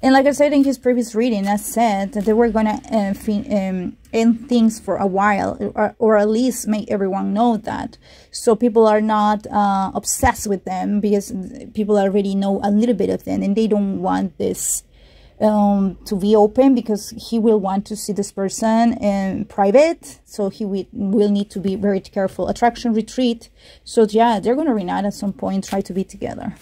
And like I said in his previous reading, I said that they were going to end things for a while, or at least make everyone know that. So people are not obsessed with them, because people already know a little bit of them, and they don't want this to be open, because he will want to see this person in private. So he will need to be very careful. Attraction, retreat. So yeah, they're going to reunite at some point, try to be together.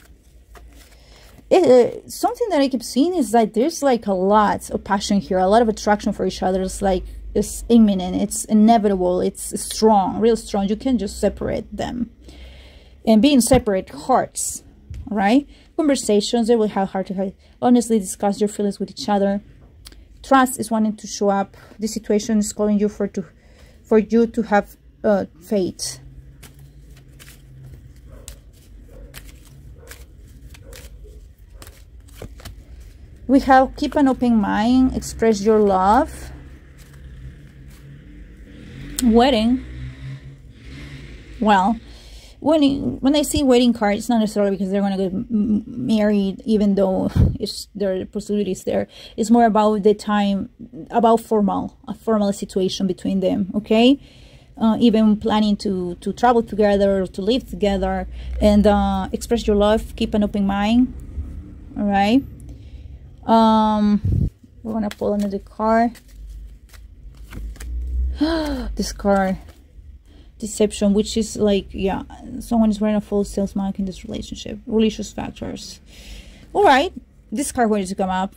Something that I keep seeing is that there's like a lot of passion here, a lot of attraction for each other. It's like it's imminent, it's inevitable, it's strong, real strong. You can't just separate them. And being separate hurts, right? Conversations, they will have heart to heart. Honestly discuss your feelings with each other. Trust is wanting to show up. This situation is calling you for you to have faith. We have keep an open mind, express your love. Wedding. Well, when I see wedding card, it's not necessarily because they're going to get married, even though there are possibilities there. It's more about the time, about a formal situation between them, okay? Even planning to travel together, to live together, and express your love, keep an open mind, all right? We're gonna pull another card. This card, deception, which is like, yeah, someone is wearing a false sales mark in this relationship. Religious factors. All right, this card wanted to come up.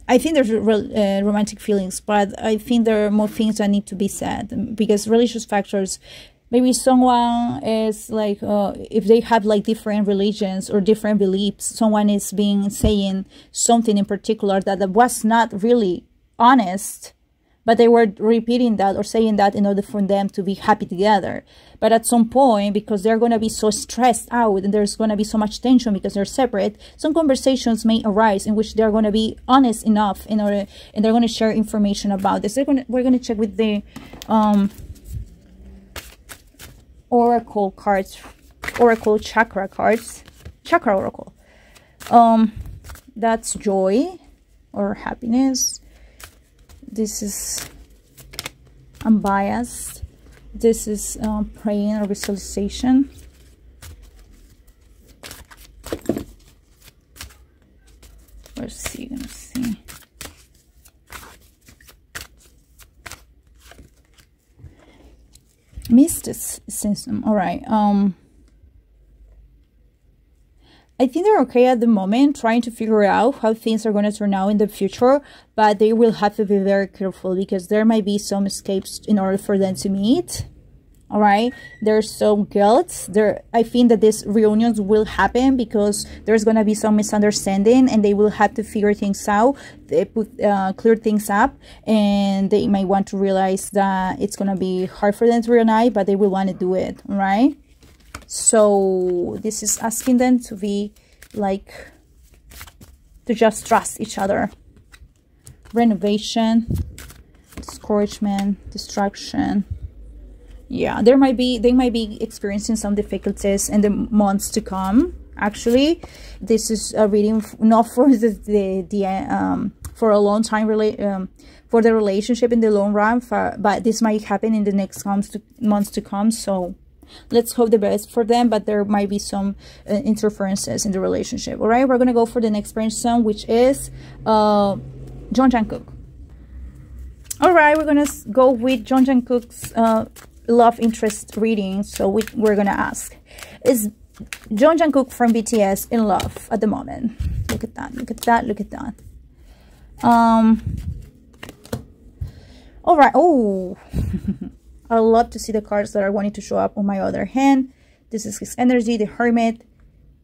I think there's romantic feelings, but I think there are more things that need to be said, because religious factors. Maybe someone is like, if they have like different religions or different beliefs, someone is saying something in particular that was not really honest, but they were repeating that or saying that in order for them to be happy together. But at some point, because they're going to be so stressed out and there's going to be so much tension because they're separate, some conversations may arise in which they're going to be honest enough and they're going to share information about this. We're going to check with the oracle cards, oracle chakra cards, chakra oracle. That's joy, or happiness. This is unbiased. This is praying or visualization. Let's see, gonna see. Mysticism. All right. I think they're okay at the moment, trying to figure out how things are going to turn out in the future, but they will have to be very careful because there might be some escapes in order for them to meet. All right, there's some guilt there. I think that these reunions will happen because there's going to be some misunderstanding and they will have to figure things out. They clear things up, and they might want to realize that it's going to be hard for them to reunite, but they will want to do it. All right. So this is asking them to be like, to just trust each other. Renovation, discouragement, destruction. Yeah, they might be experiencing some difficulties in the months to come. Actually, this is a reading not for for a long time, for the relationship in the long run, but this might happen in the next months to come. So let's hope the best for them, but there might be some interferences in the relationship. All right, we're gonna go for the next person, which is John Jungkook. All right, we're gonna go with John Jungkook's love interest reading. So we're gonna ask, is John Jungkook from BTS in love at the moment? Look at that, look at that, look at that. All right. Oh. I love to see the cards that are wanting to show up on my other hand. This is his energy, the Hermit.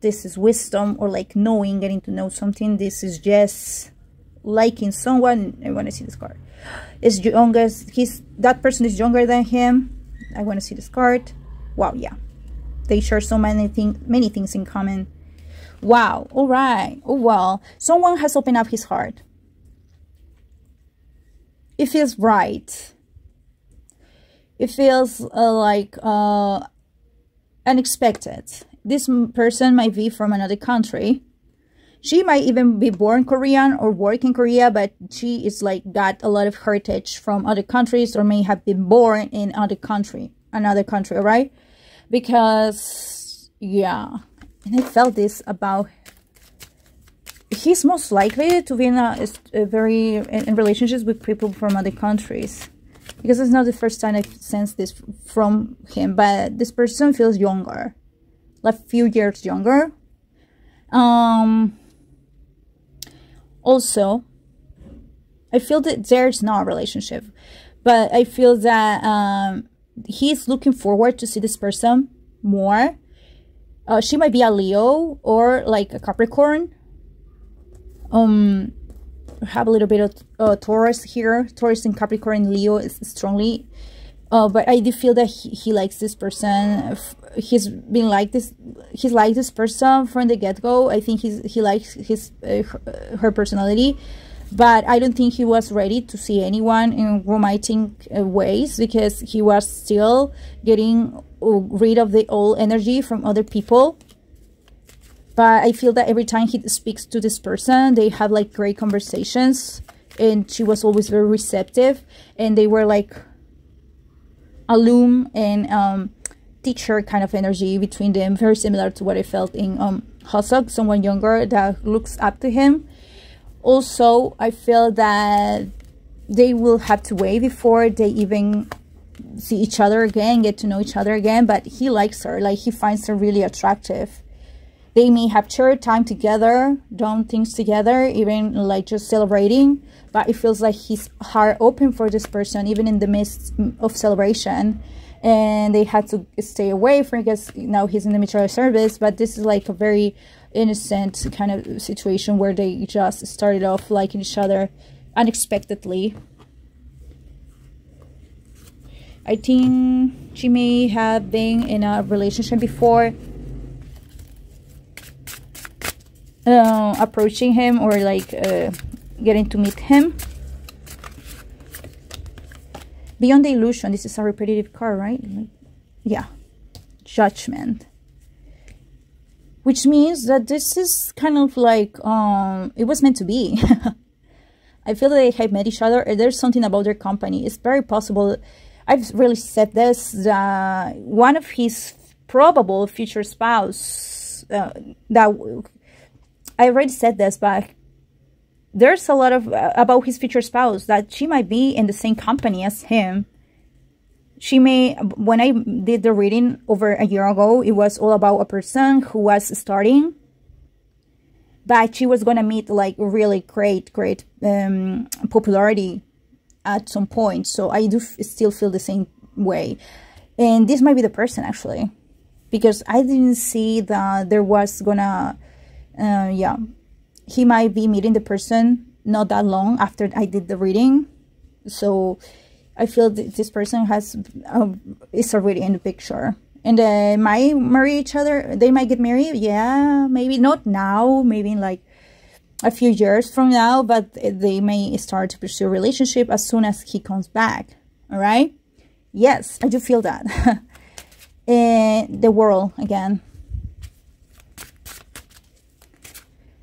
This is wisdom, or like knowing, getting to know something. This is just liking someone. I want to see this card. Is youngest. That person is younger than him. I want to see this card. Wow, yeah. They share so many things in common. Wow. All right. Oh well. Someone has opened up his heart. It feels right. It feels like unexpected. This person might be from another country. She might even be born Korean or work in Korea, but she is like got a lot of heritage from other countries, or may have been born in another country, all right? Because, yeah, and I felt this about, he's most likely to be in in relationships with people from other countries. Because it's not the first time I've sensed this from him, but this person feels younger, like a few years younger. Also, I feel that there's not a relationship, but I feel that he's looking forward to see this person more. She might be a Leo or like a Capricorn. Have a little bit of Taurus here. Taurus and Capricorn and Leo is strongly, but I do feel that he likes this person. He's been like this. He's like this person from the get-go. I think he likes her personality, but I don't think he was ready to see anyone in romantic ways, because he was still getting rid of the old energy from other people. But I feel that every time he speaks to this person, they have like great conversations, and she was always very receptive, and they were like alum and teacher kind of energy between them, very similar to what I felt in Hosok, someone younger that looks up to him. Also, I feel that they will have to wait before they even see each other again, get to know each other again, but he likes her, like he finds her really attractive. They may have shared time together, done things together, even like just celebrating. But it feels like his heart open for this person, even in the midst of celebration. And they had to stay away from, because now he's in the military service. But this is like a very innocent kind of situation where they just started off liking each other unexpectedly. I think she may have been in a relationship before. Approaching him, or like getting to meet him. Beyond the illusion. This is a repetitive card, right? Yeah. Judgment. Which means that this is kind of like it was meant to be. I feel that they have met each other, or there's something about their company. It's very possible. I've really said this, one of his probable future spouse, that I already said this, but there's a lot of about his future spouse that she might be in the same company as him. She may, when I did the reading over a year ago, it was all about a person who was starting, but she was going to meet like really great popularity at some point. So I do still feel the same way. And this might be the person, actually, because I didn't see that there was gonna, yeah, he might be meeting the person not that long after I did the reading. So I feel that this person is already in the picture. And they might marry each other. They might get married. Yeah, maybe not now. Maybe in like a few years from now. But they may start to pursue a relationship as soon as he comes back. All right? Yes, I do feel that. And the world again.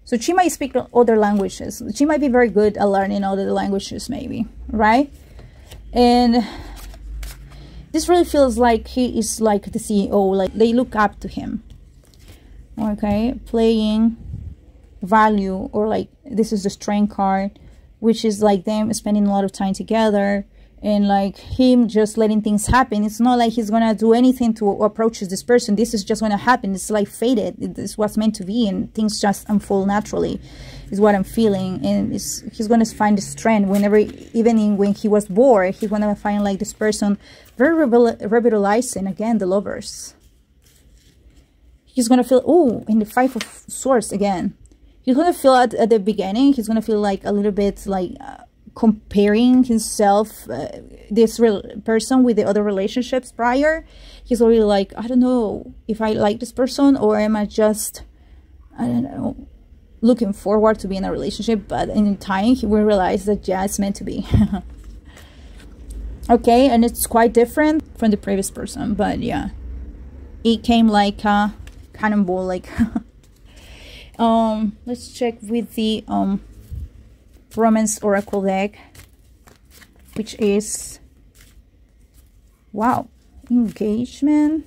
So she might speak other languages. She might be very good at learning other languages, maybe. Right? And this really feels like he is like the CEO, like they look up to him. Okay, playing value, or like this is the strength card, which is like them spending a lot of time together and like him just letting things happen. It's not like he's gonna do anything to approach this person. This is just gonna happen. It's like fated. It's what's meant to be, and things just unfold naturally. Is what I'm feeling. And he's gonna find the strength whenever, even when he was bored, he's gonna find like this person very revitalizing again, the lovers. He's gonna feel, oh, in the Five of Swords again. He's gonna feel at the beginning, he's gonna feel like a little bit like comparing himself, this real person, with the other relationships prior. He's already like, I don't know if I like this person, or am I just, I don't know, looking forward to be in a relationship. But in time he will realize that yeah, it's meant to be. Okay, and it's quite different from the previous person, but yeah, it came like a cannonball, like let's check with the Romance Oracle deck, which is, wow, engagement.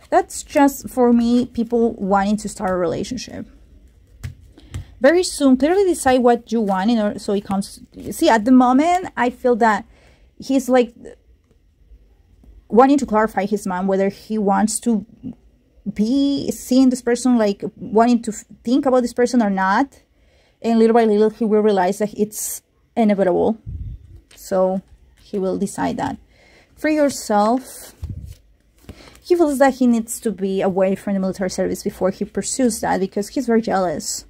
That's just for me, people wanting to start a relationship very soon. Clearly decide what you want in order, so it comes. See, at the moment I feel that he's like wanting to clarify his mind, whether he wants to be seeing this person, like wanting to think about this person or not. And little by little he will realize that it's inevitable, so he will decide that. Free yourself. He feels that he needs to be away from the military service before he pursues that, because he's very jealous.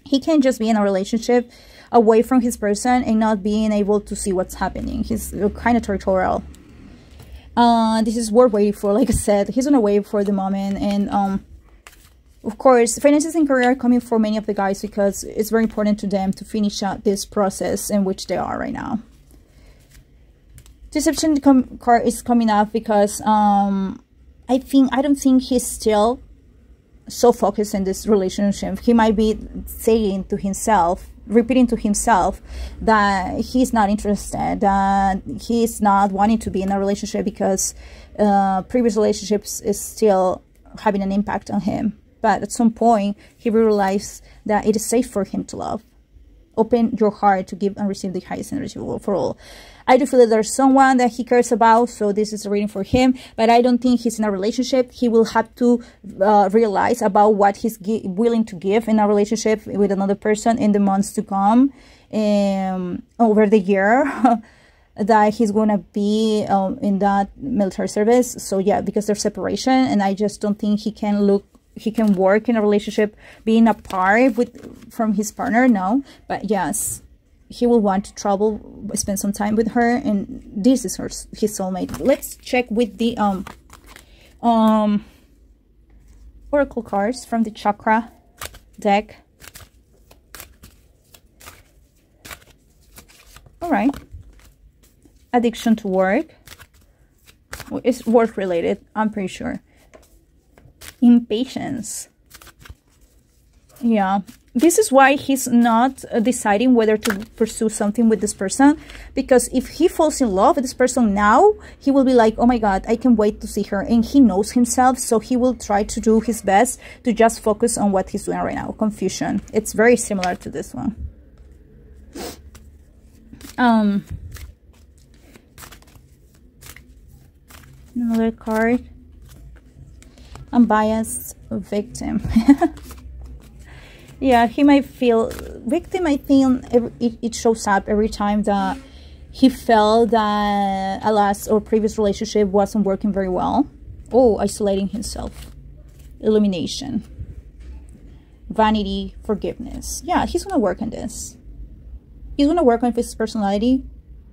He can't just be in a relationship away from his person and not being able to see what's happening. He's kind of territorial. This is worth waiting for. Like I said, he's gonna wait for the moment. And of course, finances and career are coming for many of the guys, because it's very important to them to finish out this process in which they are right now. Deception card is coming up because I don't think he's still so focused in this relationship. He might be saying to himself, repeating to himself, that he's not interested, that he's not wanting to be in a relationship because previous relationships is still having an impact on him. But at some point he realized that it is safe for him to love. Open your heart to give and receive the highest energy for all. I do feel that there's someone that he cares about, so this is a reading for him. But I don't think he's in a relationship. He will have to realize about what he's willing to give in a relationship with another person in the months to come, over the year that he's going to be in that military service. So yeah, because there's separation, and I just don't think he can work in a relationship being apart from his partner. No, but yes, he will want to travel, spend some time with her, and this is his soulmate. Let's check with the oracle cards from the chakra deck. All right, addiction to work. It's work related, I'm pretty sure. Impatience. Yeah, this is why he's not deciding whether to pursue something with this person, because if he falls in love with this person now, he will be like, oh my god, I can't wait to see her, and he knows himself, so he will try to do his best to just focus on what he's doing right now. Confusion. It's very similar to this one. Another card. Unbiased victim. Yeah, he might feel victim. I think it shows up every time that he felt that a last or previous relationship wasn't working very well. Oh, isolating himself. Illumination. Vanity, forgiveness. Yeah, he's gonna work on this. He's gonna work on his personality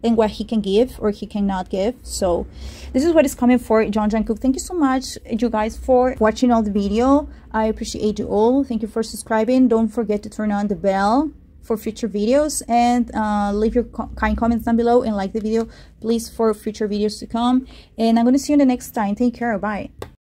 and what he can give or he cannot give. So this is what is coming for John Jungkook. Thank you so much, you guys, for watching all the video. I appreciate you all. Thank you for subscribing. Don't forget to turn on the bell for future videos, and leave your kind comments down below and like the video, please, for future videos to come. And I'm going to see you in the next time. Take care. Bye.